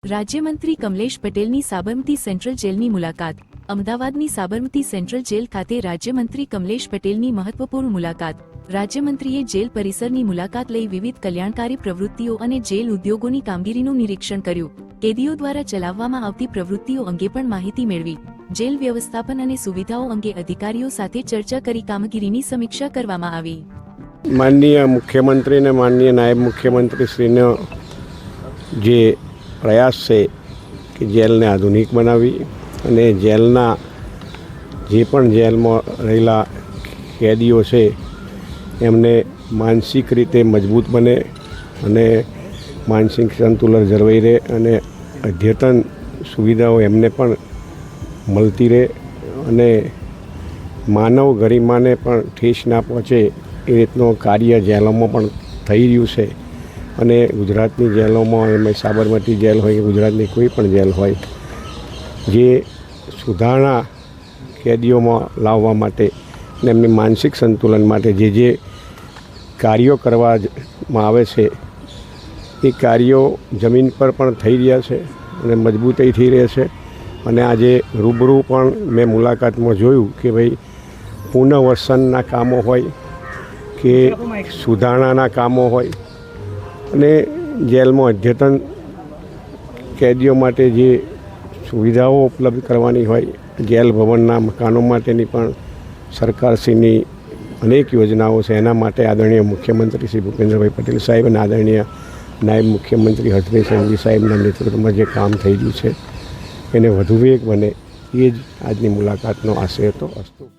રાજ્યમંત્રી કમલેશ પટેલની સાબરમતી સેન્ટ્રલ જેલની મુલાકાત। અમદાવાદની સાબરમતી સેન્ટ્રલ જેલ ખાતે રાજ્યમંત્રી કમલેશ પટેલની મહત્વપૂર્ણ મુલાકાત। રાજ્યમંત્રીએ જેલ પરિસરની મુલાકાત લઈ વિવિધ કલ્યાણકારી પ્રવૃત્તિઓ અને જેલ ઉદ્યોગોની કામગીરીનું નિરીક્ષણ કર્યું। કેદીઓ દ્વારા ચલાવવામાં આવતી પ્રવૃત્તિઓ અંગે પણ માહિતી મેળવી। જેલ વ્યવસ્થાપન અને સુવિધાઓ અંગે અધિકારીઓ સાથે ચર્ચા કરી કામગીરીની સમીક્ષા કરવામાં આવી। માનનીય મુખ્યમંત્રી અને માનનીય નાયબ મુખ્યમંત્રીશ્રીનો જે પ્રયાસ છે કે જેલને આધુનિક બનાવી અને જેલના જે પણ જેલમાં રહેલા કેદીઓ છે એમને માનસિક રીતે મજબૂત બને અને માનસિક સંતુલન જળવાઈ રહે અને અદ્યતન સુવિધાઓ એમને પણ મળતી રહે અને માનવ ગરિમાને પણ ઠેસ ના પહોંચે એ રીતનું કાર્ય જેલોમાં પણ થઈ રહ્યું છે। અને ગુજરાતની જેલોમાં એમાં સાબરમતી જેલ હોય કે ગુજરાતની કોઈ પણ જેલ હોય જે સુધારણા કેદીઓમાં લાવવા માટે અને એમની માનસિક સંતુલન માટે જે કાર્યો કરવામાં આવે છે એ કાર્યો જમીન પર પણ થઈ રહ્યા છે અને મજબૂતાઈ થઈ રહ્યા છે। અને આજે રૂબરૂ પણ મેં મુલાકાતમાં જોયું કે ભાઈ પુનઃવસનના કામો હોય કે સુધારણાના કામો હોય અને જેલમાં અદ્યતન કેદીઓ માટે જે સુવિધાઓ ઉપલબ્ધ કરવાની હોય જેલ ભવનના મકાનો માટેની પણ સરકારશ્રીની અનેક યોજનાઓ છે। એના માટે આદરણીય મુખ્યમંત્રી શ્રી ભૂપેન્દ્રભાઈ પટેલ સાહેબ અને આદરણીય નાયબ મુખ્યમંત્રી હર્ષભાઈ સંઘવી સાહેબના નેતૃત્વમાં જે કામ થઈ રહ્યું છે એને વધુ વેગ બને એ જ આજની મુલાકાતનો આશય હતો। અસ્તુ।